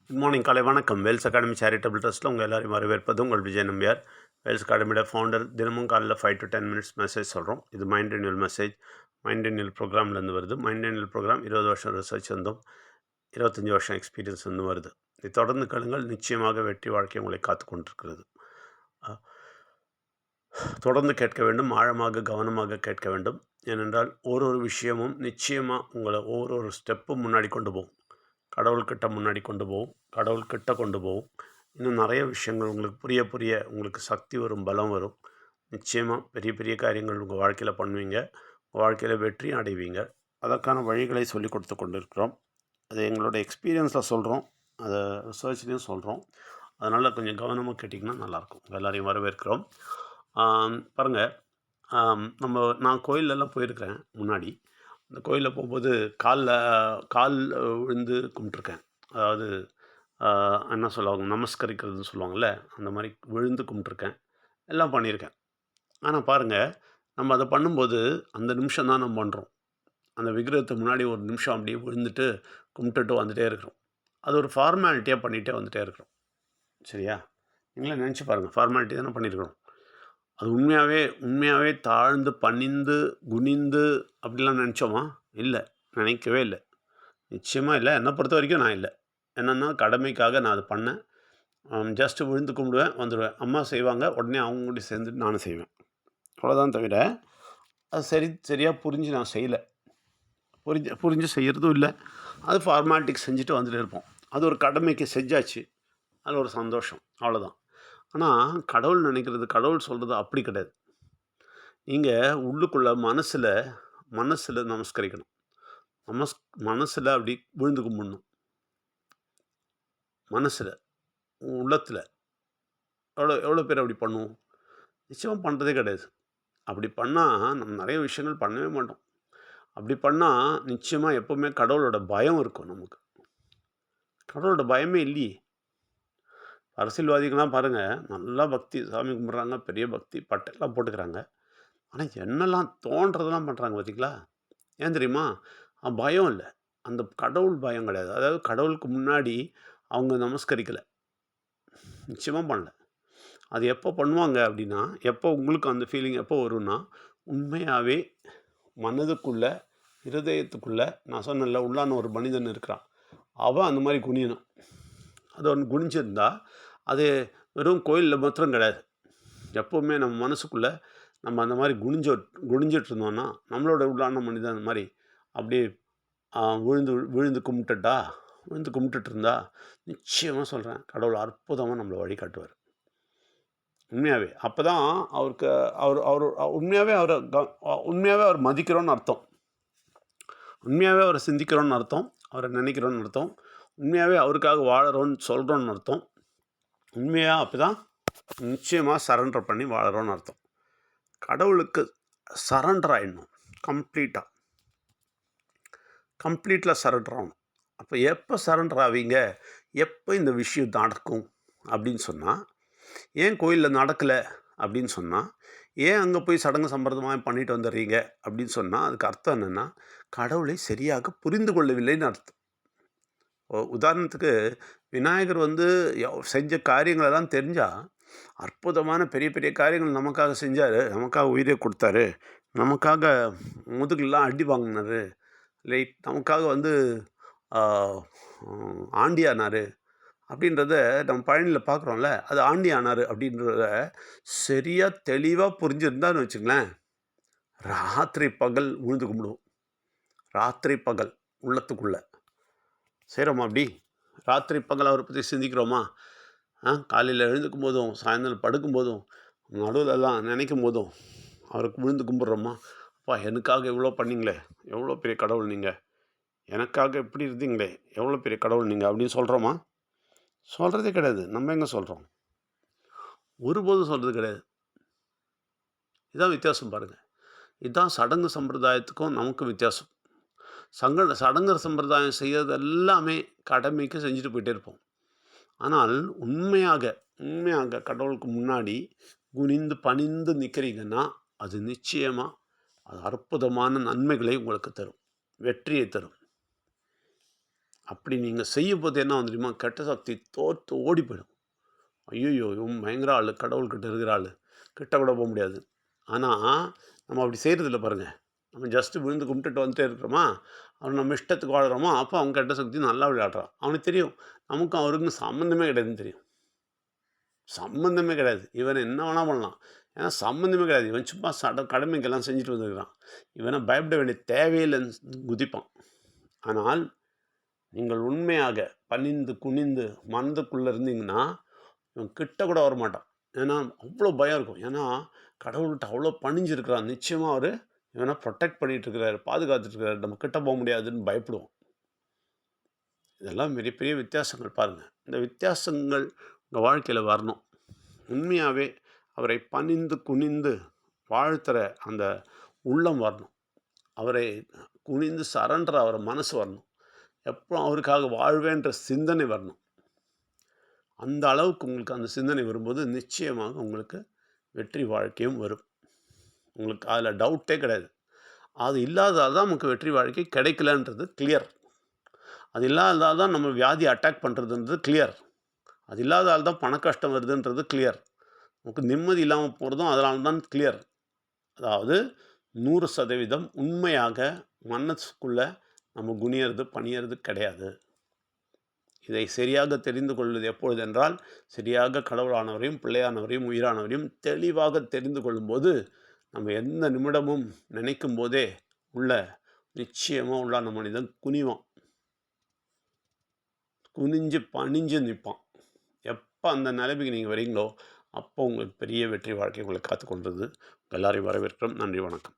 Good morning, காலை வணக்கம். Wales academy charitable ட்ரஸ்ட்டில் உங்கள் எல்லாரையும் வரவேற்பது உங்கள் விஜய் நம்பியார். வேல்ஸ் அகாடமியோட ஃபவுண்டர். தினமும் காலையில் 5 to 10 minutes மெசேஜ் சொல்கிறோம். இது mind renewal message. Mind renewal ப்ரோக்ராம்லேருந்து வருது. மைண்ட் ரினியூவல் ப்ரோக்ராம் 20 வருஷம் ரிசர்ச் வந்தும் 25 வருஷம் எக்ஸ்பீரியன்ஸ் வந்து வருது. இதை தொடர்ந்து கேளுங்கள். நிச்சயமாக வெற்றி வாழ்க்கை உங்களை காத்து கொண்டிருக்கிறது. தொடர்ந்து கேட்க வேண்டும், ஆழமாக கவனமாக கேட்க வேண்டும். ஏனென்றால் ஒரு விஷயமும் நிச்சயமாக உங்களை ஒரு ஸ்டெப்பும் முன்னாடி கொண்டு போகும். கடவுள்கிட்ட முன்னாடி கொண்டு போகும், கடவுள்கிட்ட கொண்டு போகும். இன்னும் நிறைய விஷயங்கள் உங்களுக்கு புரிய உங்களுக்கு சக்தி வரும், பலம் வரும். நிச்சயமாக பெரிய பெரிய காரியங்கள் உங்கள் வாழ்க்கையில் பண்ணுவீங்க. உங்கள் வாழ்க்கையில் வெற்றியும் அடைவீங்க. அதற்கான வழிகளை சொல்லி கொடுத்து கொண்டு இருக்கிறோம். அது எங்களோட எக்ஸ்பீரியன்ஸில் சொல்கிறோம், அதை ரிசர்ச்லேயும் சொல்கிறோம். அதனால் கொஞ்சம் கவனமாக கேட்டிங்கன்னா நல்லாயிருக்கும். எல்லோரையும் வரவேற்கிறோம். பாருங்கள், நான் கோயிலெல்லாம் போயிருக்கிறேன் முன்னாடி. அந்த கோயிலில் போகும்போது கால் விழுந்து கும்பிட்ருக்கேன். அதாவது என்ன சொல்லுவாங்க, நமஸ்கரிக்கிறதுன்னு சொல்லுவாங்கள்ல, அந்த மாதிரி விழுந்து கும்பிட்ருக்கேன். எல்லாம் பண்ணியிருக்கேன். ஆனால் பாருங்கள், நம்ம அதை பண்ணும்போது அந்த நிமிஷம் தான் நம்ம பண்ணுறோம். அந்த விக்கிரகத்துக்கு முன்னாடி ஒரு நிமிஷம் அப்படியே விழுந்துட்டு கும்பிட்டுட்டு வந்துகிட்டே இருக்கிறோம். அது ஒரு ஃபார்மாலிட்டியாக பண்ணிகிட்டே வந்துகிட்டே இருக்கிறோம். சரியா? நீங்களே நினச்சி பாருங்கள், ஃபார்மாலிட்டி தானே பண்ணியிருக்கிறோம். அது உண்மையாகவே தாழ்ந்து பணிந்து குனிந்து அப்படிலாம் நினச்சோமா? இல்லை, நினைக்கவே இல்லை. நிச்சயமாக இல்லை. என்னை பொறுத்த வரைக்கும் நான் இல்லை. என்னென்னா கடமைக்காக நான் அதை பண்ணேன். ஜஸ்ட்டு விழுந்து கும்பிடுவேன், வந்துடுவேன். அம்மா செய்வாங்க, உடனே அவங்க கூட சேர்ந்துட்டு நானும் செய்வேன். அவ்வளோதான். தவிர அது சரியாக புரிஞ்சு நான் செய்யலை. புரிஞ்சு செய்கிறதும் இல்லை. அது ஃபார்மாலிட்டிக்கு செஞ்சுட்டு வந்துட்டு இருப்போம். அது ஒரு கடமைக்கு செஞ்சாச்சு, அது ஒரு சந்தோஷம், அவ்வளோதான். ஆனால் கடவுள் நினைக்கிறது, கடவுள் சொல்கிறது அப்படி கிடையாது. நீங்கள் உள்ளுக்குள்ளே மனசில் நமஸ்கரிக்கணும். மனசில் அப்படி விழுந்து கும்பிடணும். மனசில், உள்ளத்தில். எவ்வளோ பேர் அப்படி பண்ணுவோம்? நிச்சயமாக பண்ணுறதே கிடையாது. அப்படி பண்ணால் நம்ம நிறைய விஷயங்கள் பண்ணவே மாட்டோம். அப்படி பண்ணால் நிச்சயமாக எப்போவுமே கடவுளோட பயம் இருக்கும் நமக்கு. கடவுளோட பயமே இல்லையே. அரசியல்வாதிகள்லாம் பாருங்கள், நல்லா பக்தி, சாமி கும்பிட்றாங்க, பெரிய பக்தி, பட்டையெல்லாம் போட்டுக்கிறாங்க. ஆனால் என்னெல்லாம் தோன்றதெல்லாம் பண்ணுறாங்க பார்த்தீங்களா? ஏன் தெரியுமா? பயம் இல்லை. அந்த கடவுள் பயம் கிடையாது. அதாவது கடவுளுக்கு முன்னாடி அவங்க நமஸ்கரிக்கலை, நிச்சயமாக பண்ணல. அது எப்போ பண்ணுவாங்க அப்படின்னா, எப்போ உங்களுக்கு அந்த ஃபீலிங் எப்போ வரும்னா, உண்மையாகவே மனதுக்குள்ளே, இருதயத்துக்குள்ளே, நான் சொன்னேன்ல, உள்ளான ஒரு மனிதன் இருக்கிறான், அவன் அந்த மாதிரி குனியணும். அது ஒன்று குனிஞ்சிருந்தா, அது வெறும் கோயிலில் மாத்திரம் கிடையாது. எப்போவுமே நம்ம மனசுக்குள்ளே நம்ம அந்த மாதிரி குனிஞ்சிட்டு இருந்தோம்னா, நம்மளோட உள்ளான மனிதன் அந்த மாதிரி அப்படியே விழுந்து கும்பிட்டுட்டு இருந்தா, நிச்சயமாக சொல்கிறேன், கடவுள் அற்புதமாக நம்மளை வழிகாட்டுவார். உண்மையாகவே. அப்போ தான் அவருக்கு உண்மையாகவே அவர் மதிக்கிறோன்னு அர்த்தம். உண்மையாகவே அவரை சிந்திக்கிறோன்னு அர்த்தம். அவரை நினைக்கிறோன்னு அர்த்தம். உண்மையாகவே அவருக்காக வாழறோன்னு சொல்கிறோன்னு அர்த்தம். உண்மையாக அப்போ தான் நிச்சயமாக சரண்டர் பண்ணி வாழறோன்னு அர்த்தம். கடவுளுக்கு சரண்டர் ஆகிடணும். கம்ப்ளீட்டில் சரண்டர் ஆகணும். அப்போ எப்போ சரண்டர் ஆவீங்க, எப்போ இந்த விஷயம் நடக்கும் அப்படின்னு சொன்னால், ஏன் கோயிலில் நடக்கலை அப்படின்னு சொன்னால், ஏன் அங்கே போய் சடங்கு சம்பிரதாயமாக பண்ணிட்டு வந்துடுறீங்க அப்படின்னு சொன்னால், அதுக்கு அர்த்தம் என்னென்னா, கடவுளை சரியாக புரிந்து கொள்ளவில்லைன்னு அர்த்தம். உதாரணத்துக்கு, விநாயகர் செஞ்ச காரியங்களெல்லாம் தெரிஞ்சால், அற்புதமான பெரிய பெரிய காரியங்கள் நமக்காக செஞ்சார், நமக்காக உயிரை கொடுத்தாரு, நமக்காக முதுகுலாம் அடி வாங்கினார், நமக்காக ஆண்டி ஆனார் அப்படின்றத நம்ம பழனியில் பார்க்குறோம்ல, அது ஆண்டி ஆனார் அப்படின்றத சரியாக தெளிவாக புரிஞ்சுருந்தான்னு வச்சுங்களேன், ராத்திரி பகல் விழுந்து கும்பிடுவோம். ராத்திரி பகல் உள்ளத்துக்குள்ளே செய்கிறோமா? அப்படி ராத்திரி பகல் அவரை பற்றி சிந்திக்கிறோமா? காலையில் எழுந்துக்கும் போதும், சாயந்தரம் படுக்கும்போதும், நடுவில்லாம் நினைக்கும் போதும் அவருக்கு விழுந்து கும்பிட்றோமா? அப்பா, எனக்காக எவ்வளோ பண்ணிங்களே, எவ்வளோ பெரிய கடவுள் நீங்கள், எனக்காக இப்படி இருந்தீங்களே, எவ்வளோ பெரிய கடவுள் நீங்கள் அப்படின்னு சொல்கிறோமா? சொல்கிறதே கிடையாது. நம்ம எங்கே சொல்கிறோம்? ஒருபோதும் சொல்கிறது கிடையாது. இதுதான் வித்தியாசம் பாருங்கள். இதுதான் சடங்கு சம்பிரதாயத்துக்கும் நமக்கும் வித்தியாசம். சடங்கு சம்பிரதாயம் செய்கிறது எல்லாமே கடமைக்கு செஞ்சுட்டு போயிட்டே இருப்போம். ஆனால் உண்மையாக கடவுளுக்கு முன்னாடி குனிந்து பணிந்து நிற்கிறீங்கன்னா, அது நிச்சயமாக அது அற்புதமான நன்மைகளை உங்களுக்கு தரும், வெற்றியை தரும். அப்படி நீங்கள் செய்யும்போது என்ன ஆகும் தெரியுமா? கெட்ட சக்தி தோற்று ஓடி போயிடும். ஐய்யய்யோ! இவன் பயங்கர ஆளு, கடவுள்கிட்ட இருக்கிற ஆளு. கிட்ட கூட போ முடியாது. ஆனா, நம்ம அப்படி செய்றதில்ல பாருங்க. நம்ம ஜஸ்ட் விழுந்து கும்பிட்டுட்டு வந்துட்டே இருக்கிறோமா, அவன் நம்ம இஷ்டத்துக்கு வாழுறோமா, அப்போ அவன் கெட்ட சக்தி நல்லா விளையாடுறான். அவனுக்கு தெரியும். நமக்கும் அவருக்கும் சம்மந்தமே கிடையாதுன்னு தெரியும். சம்மந்தமே கிடையாது. இவன் என்ன வேணா பண்ணலாம். ஏன்னா சம்மந்தமே கிடையாது. இவன் சும்மா கடமைக்கெல்லாம் செஞ்சுட்டு வந்துருக்கிறான். இவன பயப்பட வேண்டிய தேவையில்லன்னு குதிப்பான். ஆனால், நீங்கள் உண்மையாக பணிந்து, குனிந்து மனதுக்குள்ள இருந்தீங்கன்னா, இவன் கிட்ட கூட வரமாட்டான். ஏன்னா, அவ்வளோ பயம் இருக்கும். ஏன்னா, கடவுள்கிட்ட அவ்வளோ பணிஞ்சிருக்கிறான். நிச்சயமா அவரு இவன புரொடெக்ட் பண்ணிட்டு இருக்கிறாரு, பாதுகாத்துட்டு இருக்கிறாரு. நம்ம கிட்ட போ முடியாதுன்னு பயப்படுவோம். இதெல்லாம் மிகப்பெரிய வித்தியாசங்கள் பாருங்க. இந்த வித்தியாசங்கள் உங்க வாழ்க்கையில வரணும். உண்மையாவே அவரை பணிந்து, குனிந்து வாழ்த்துற அந்த உள்ளம் வரணும். அவரை குனிந்து சரண்டர் ஆகுற மனசு வரணும். எப்பவும் அவருக்காக வாழ்வேன்ற சிந்தனை வரணும். அந்த அளவுக்கு உங்களுக்கு அந்த சிந்தனை வரும்போது, நிச்சயமாக உங்களுக்கு வெற்றி வாழ்க்கையும் வரும். உங்களுக்கு அதில டவுட்டே கிடையாது. அது இல்லாததால தான் நமக்கு வெற்றி வாழ்க்கை கிடைக்கலன்றது கிளியர். அது இல்லாததால தான் நம்ம வியாதி அட்டாக் பண்ணுறதுன்றது கிளியர். அது இல்லாததால தான் பண கஷ்டம் வருதுன்றது கிளியர். நமக்கு நிம்மதி இல்லாம போறதும் அதனால தான் கிளியர். அதாவது 100% உண்மையாக மனசுக்குள்ள நம்ம குனியறது, பணியறது கிடையாது. இதை சரியாக தெரிந்து கொள்வது எப்பொழுதென்றால், சரியாக கடவுளானவரையும், பிள்ளையானவரையும், உயிரானவரையும் தெளிவாக தெரிந்து கொள்ளும்போது, நம்ம எந்த நிமிடமும் நினைக்கும் போதே உள்ள நிச்சயமா உள்ளான மனிதன் குனிவான். குனிஞ்சு பணிஞ்சு நிற்பான். எப்போ அந்த நிலைமைக்கு நீங்கள் வரீங்களோ, அப்போ உங்களுக்கு பெரிய வெற்றி வாழ்க்கை உங்களை காத்து கொண்டது. எல்லாரையும் வரவேற்கிறோம். நன்றி, வணக்கம்.